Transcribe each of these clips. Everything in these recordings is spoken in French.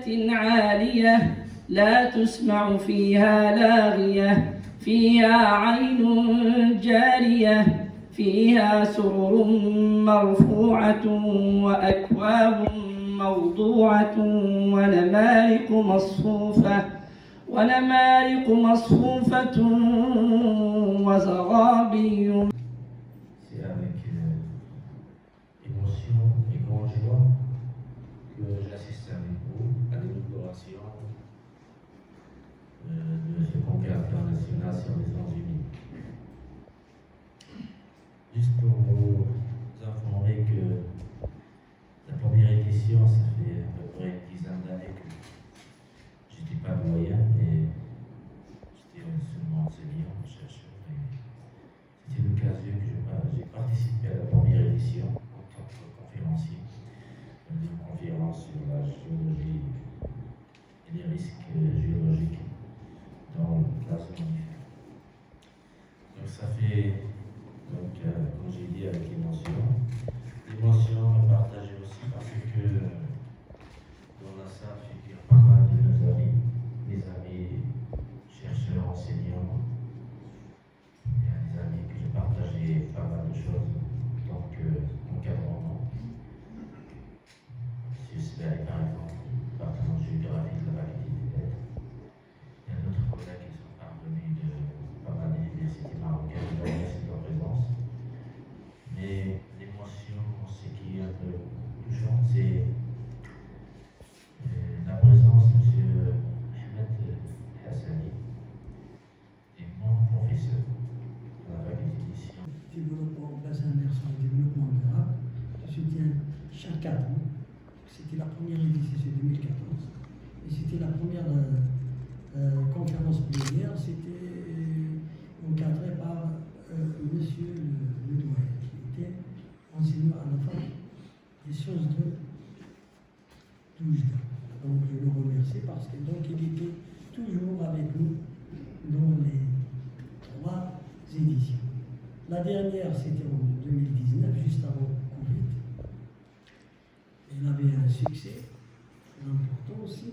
جنة عالية لا تسمع فيها لاغية فيها عين جارية فيها سرر مرفوعة وأكواب موضوعة ونمارق مصفوفة وزرابي. C'est avec émotion et grande joie que j'assiste avec vous à l'inauguration de ce congrès international sur les Nations Unies. Juste pour vous informer que la première édition, ça fait à peu près une dizaine d'années que je n'étais pas doyen, mais j'étais seulement enseignant, chercheur. C'était l'occasion que j'ai participé à la première édition en tant que conférencier, une conférence sur la géologie et les risques géologiques dans la zone. Donc ça fait, comme j'ai dit, avec émotion. L'émotion est partagée aussi parce que dans la salle figure pas mal de nos amis, mes amis chercheurs, enseignants. Il y a des amis que j'ai partagé pas mal de choses, donc encadrement. Susberg par exemple, département de géographie de la faculté des lettres. Il y a d'autres collègues qui sont parvenus de pas mal d'universités marocaines, donc merci de leur présence. Mais l'émotion, ce qui est un peu touchant, c'est la présence de M. Ahmed Hassani, et mon professeur à la faculté d'ici. Développement bassin versant et développement durable, je soutiens chaque 4 ans. C'était la première édition, c'est 2014. Et c'était la première conférence plénière, c'était encadré par monsieur le doyen, qui était enseignant à la fac des sciences de Toujda. Donc je le remercie parce que donc il était toujours avec nous dans les 3 éditions. La dernière c'était en 2019, juste avant Covid. Elle avait un succès important aussi.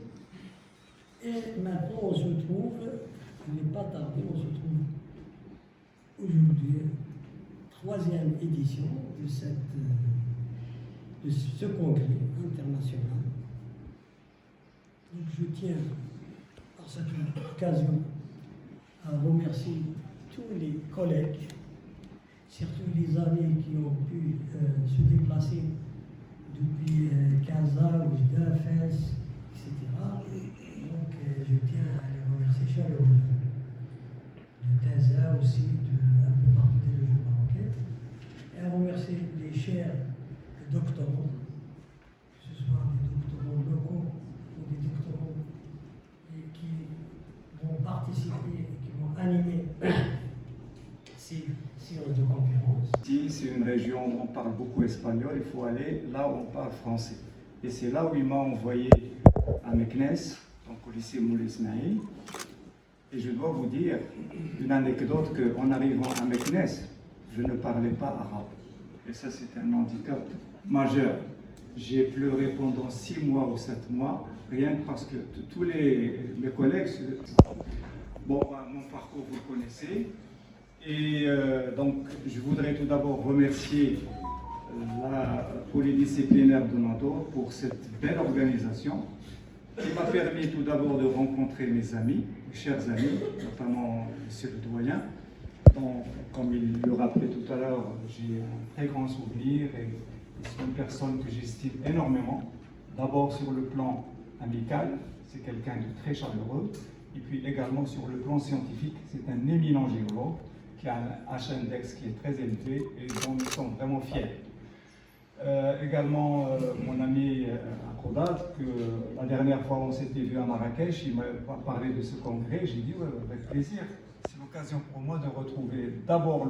Et maintenant on se trouve, il n'est pas tardé, on se trouve aujourd'hui, 3e édition de ce congrès international. Donc je tiens par cette occasion à remercier tous les collègues, surtout les amis qui ont pu se déplacer depuis Casa, Oujda, Fès, etc. Donc je tiens à les remercier chaleureusement. De Taza aussi, un peu partout des régions marocaines. Et à remercier les chers doctorants, que ce soit des doctorants locaux ou des doctorants qui vont participer, qui vont animer ces séances de conférences. Ici, c'est une région où on parle beaucoup espagnol, il faut aller là où on parle français. Et c'est là où il m'a envoyé à Meknes, donc au lycée Moulay Ismaïl. Et je dois vous dire une anecdote qu'en arrivant à Meknes, je ne parlais pas arabe. Et ça, c'est un handicap majeur. J'ai pleuré pendant 6 mois ou 7 mois, rien que parce que tous mes collègues... Bon, mon parcours, vous le connaissez. Et donc, je voudrais tout d'abord remercier la polydisciplinaire de Nador pour cette belle organisation qui m'a permis tout d'abord de rencontrer mes amis, mes chers amis, notamment M. le doyen. Donc, comme il le rappelait tout à l'heure, j'ai un très grand souvenir et c'est une personne que j'estime énormément. D'abord sur le plan amical, c'est quelqu'un de très chaleureux. Et puis également sur le plan scientifique, c'est un éminent géologue qui a un H-index qui est très élevé et dont nous sommes vraiment fiers. Également, mon ami Akodat, que la dernière fois on s'était vu à Marrakech, il m'a parlé de ce congrès, j'ai dit ouais, avec plaisir. C'est l'occasion pour moi de retrouver d'abord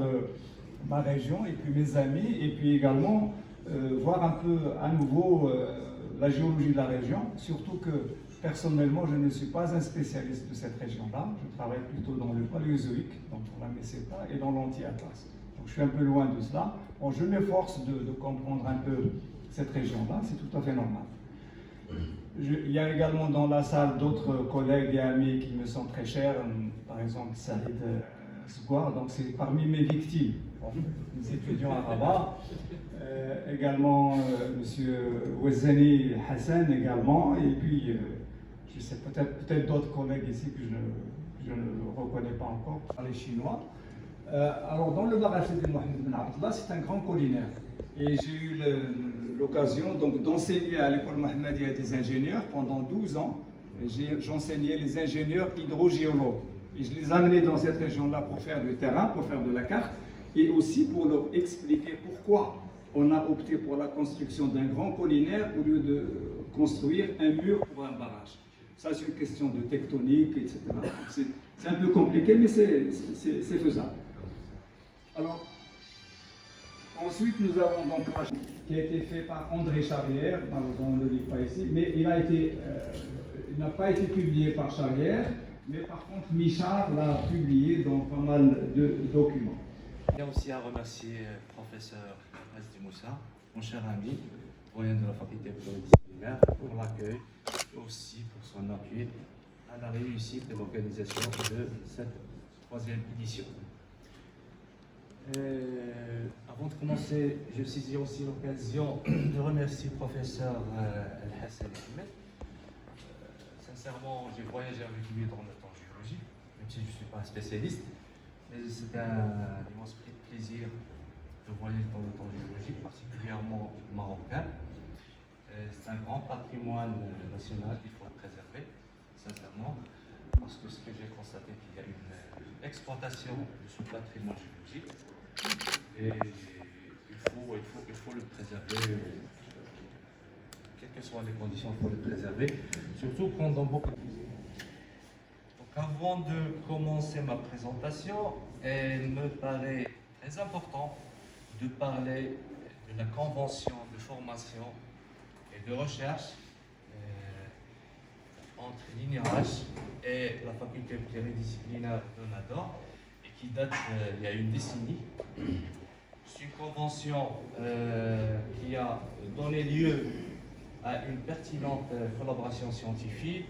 ma région et puis mes amis, et puis également voir un peu à nouveau la géologie de la région, surtout que personnellement je ne suis pas un spécialiste de cette région-là, je travaille plutôt dans le paléozoïque, donc pour la Meseta et dans l'anti-Atlas. Donc je suis un peu loin de cela. Bon, je m'efforce de comprendre un peu cette région-là, c'est tout à fait normal. Il y a également dans la salle d'autres collègues et amis qui me sont très chers, par exemple Saïd Sgouar, donc c'est parmi mes victimes, mes étudiants à Rabat. Également M. Ouezani Hassan également, et puis je sais peut-être d'autres collègues ici que je ne reconnais pas encore, les Chinois. Alors dans le Maghar Sidi Mohamed Ben Abdallah, c'est un grand collinaire. Et j'ai eu l'occasion d'enseigner à l'école Mohammedia des ingénieurs pendant 12 ans. J'enseignais les ingénieurs hydrogéologues. Et je les amenais dans cette région-là pour faire du terrain, pour faire de la carte, et aussi pour leur expliquer pourquoi on a opté pour la construction d'un grand collinaire au lieu de construire un mur pour un barrage. Ça, c'est une question de tectonique, etc. C'est un peu compliqué, mais c'est faisable. Alors, ensuite, nous avons donc qui a été fait par André Charrière, on ne le dit pas ici, mais il n'a pas été publié par Charrière, mais par contre, Michard l'a publié dans pas mal de documents. Je tiens aussi à remercier le professeur Azdi Moussa, mon cher ami, doyen de la faculté pluridisciplinaire, pour l'accueil et aussi pour son appui à la réussite de l'organisation de cette 3e édition. Avant de commencer, je saisis aussi l'occasion de remercier le professeur El-Hassan Ahmed. Sincèrement, j'ai voyagé avec lui dans le temps géologique, même si je ne suis pas un spécialiste. Mais c'est un immense plaisir de voyager dans le temps géologique, particulièrement marocain. C'est un grand patrimoine national qu'il faut préserver, sincèrement, parce que ce que j'ai constaté, qu'il y a une exploitation de ce patrimoine géologique. Et il faut le préserver, quelles que soient les conditions, il faut le préserver, surtout quand dans beaucoup de... Donc avant de commencer ma présentation, il me paraît très important de parler de la convention de formation et de recherche entre l'INRH et la faculté pluridisciplinaire de Nador, qui date il y a une décennie. C'est une convention qui a donné lieu à une pertinente collaboration scientifique,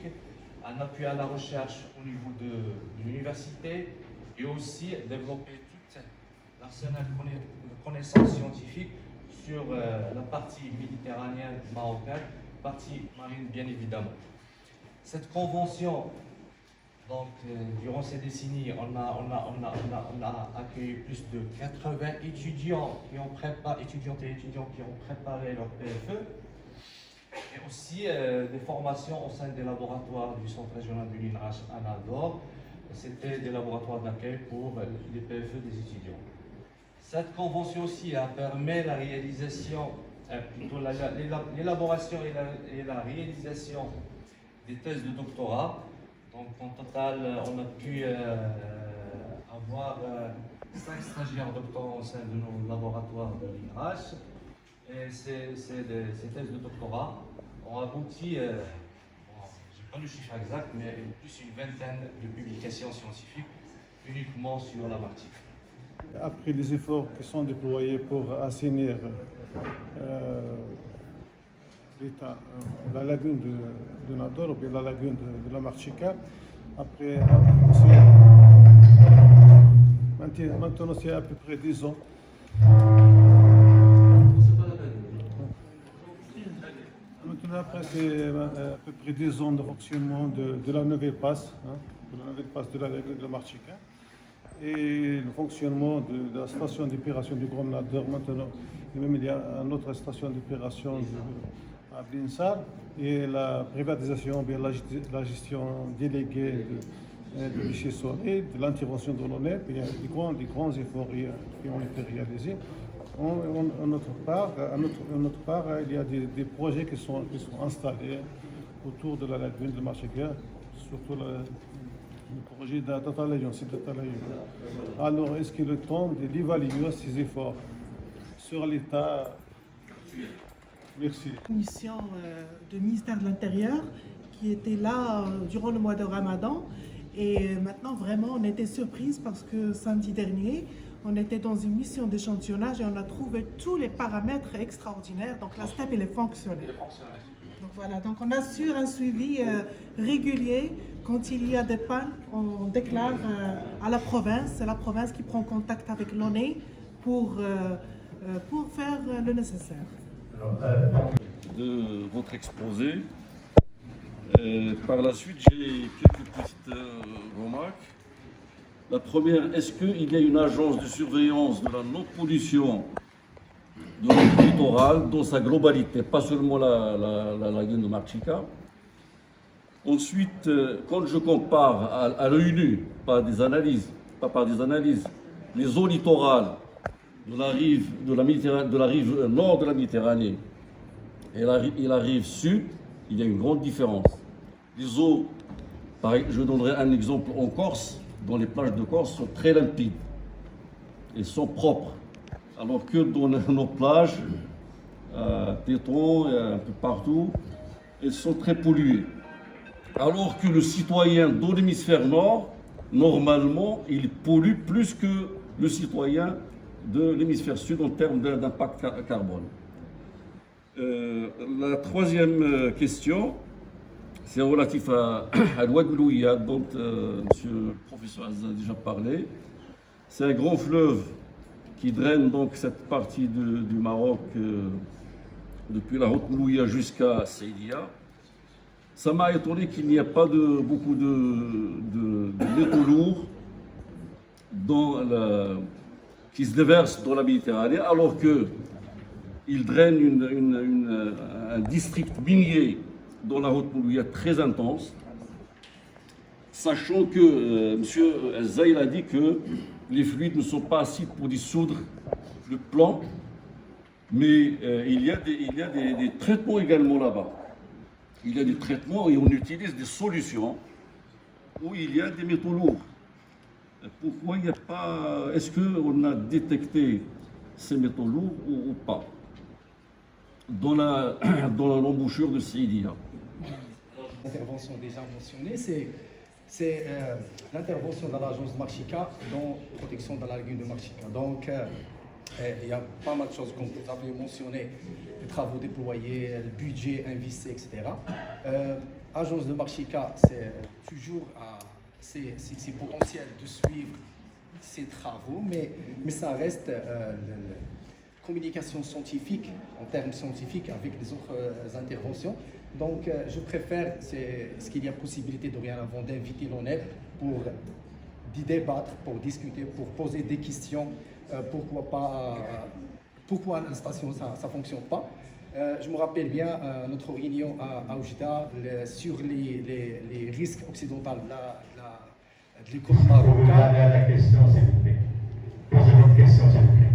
un appui à la recherche au niveau de l'université et aussi développer tout l'arsenal de connaissances scientifiques sur la partie méditerranéenne marocaine, partie marine bien évidemment. Cette convention, donc, durant ces décennies, on a accueilli plus de 80 étudiants étudiantes et étudiants qui ont préparé leur PFE, et aussi des formations au sein des laboratoires du Centre régional de l'INRH à Nador. C'était des laboratoires d'accueil pour les PFE des étudiants. Cette convention aussi a permis la réalisation, plutôt l'élaboration et la réalisation des thèses de doctorat. Donc en total, on a pu avoir 5 stagiaires doctorants au sein de nos laboratoires de l'INRH. Et ces thèses de doctorat ont abouti, je n'ai pas le chiffre exact, mais plus une vingtaine de publications scientifiques uniquement sur la Martinique. Après les efforts qui sont déployés pour assainir la lagune de Nador ou bien la lagune de la Marchica, après maintenant c'est à peu près 10 ans. Maintenant après c'est à peu près 10 ans de fonctionnement de la nouvelle passe, de la lagune de la Marchica, et le fonctionnement de la station d'épuration du Grand Nador maintenant. Et même il y a une autre station d'épuration à Blinsar, et la privatisation, bien la gestion déléguée de déchets solides, de l'intervention de l'ONEP. Il y a des grands efforts qui ont été réalisés. En notre part, il y a des projets qui sont installés autour de la lagune de Marchica, surtout le projet d'Atalayon, c'est d'Atalayon. Alors, est-ce qu'il est temps d'évaluer ces efforts sur l'État? Merci. Mission du ministère de l'Intérieur qui était là durant le mois de Ramadan, et maintenant vraiment on était surprise parce que samedi dernier On était dans une mission d'échantillonnage et on a trouvé tous les paramètres extraordinaires. Donc la STEP, elle est fonctionnelle. Donc voilà, donc on assure un suivi régulier. Quand il y a des pannes, on déclare à la province. C'est la province qui prend contact avec l'ONE pour faire le nécessaire. De votre exposé. Par la suite, j'ai quelques petites remarques. La première, est-ce qu'il y a une agence de surveillance de la non-pollution de notre littoral dans sa globalité, pas seulement la lagune de Marchica? Ensuite, quand je compare à l'œil nu, pas par des analyses, les eaux littorales de la rive nord de la Méditerranée et la rive sud, il y a une grande différence. Les eaux, je donnerai un exemple en Corse, dont les plages de Corse sont très limpides et sont propres, alors que dans nos plages, Tétron, un peu partout, elles sont très polluées. Alors que le citoyen de l'hémisphère nord, normalement, il pollue plus que le citoyen de l'hémisphère sud en termes d'impact carbone. La troisième question, c'est relatif à l'Oued Mlouia, dont monsieur le professeur a déjà parlé. C'est un grand fleuve qui draine donc cette partie du Maroc depuis la Haute Mlouia jusqu'à Seydia. Ça m'a étonné qu'il n'y ait pas beaucoup de métaux lourds qui se déversent dans la Méditerranée, alors qu'il draine un district minier dans la Haute Mlouia très intense, sachant que M. Zaïl a dit que les fluides ne sont pas acides pour dissoudre le plomb, mais il y a des traitements également là-bas. Il y a des traitements et on utilise des solutions où il y a des métaux lourds. Pourquoi il n'y a pas... Est-ce qu'on a détecté ces métaux lourds ou pas dans l'embouchure de Seydia? L'intervention déjà mentionnée, c'est l'intervention de l'agence de Marchica dans la protection de la lagune de Marchica. Donc, il y a pas mal de choses comme vous avez mentionné, les travaux déployés, le budget investi, etc. Agence de Marchica, c'est toujours c'est potentiel de suivre ces travaux, mais ça reste communication scientifique, en termes scientifiques, avec les autres interventions. Donc, je préfère, est-ce qu'il y a possibilité dorénavant d'inviter l'ONEP pour d'y débattre, pour discuter, pour poser des questions, pourquoi la station ça ne fonctionne pas. Je me rappelle bien notre réunion à Oujda sur les risques occidentaux de l'école marocaine. La question, s'il vous plaît. Posez votre question, s'il vous plaît.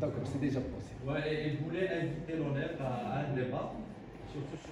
D'accord, c'est déjà posé. Ouais, et il voulait inviter l'ONEP à un débat sur ce sujet.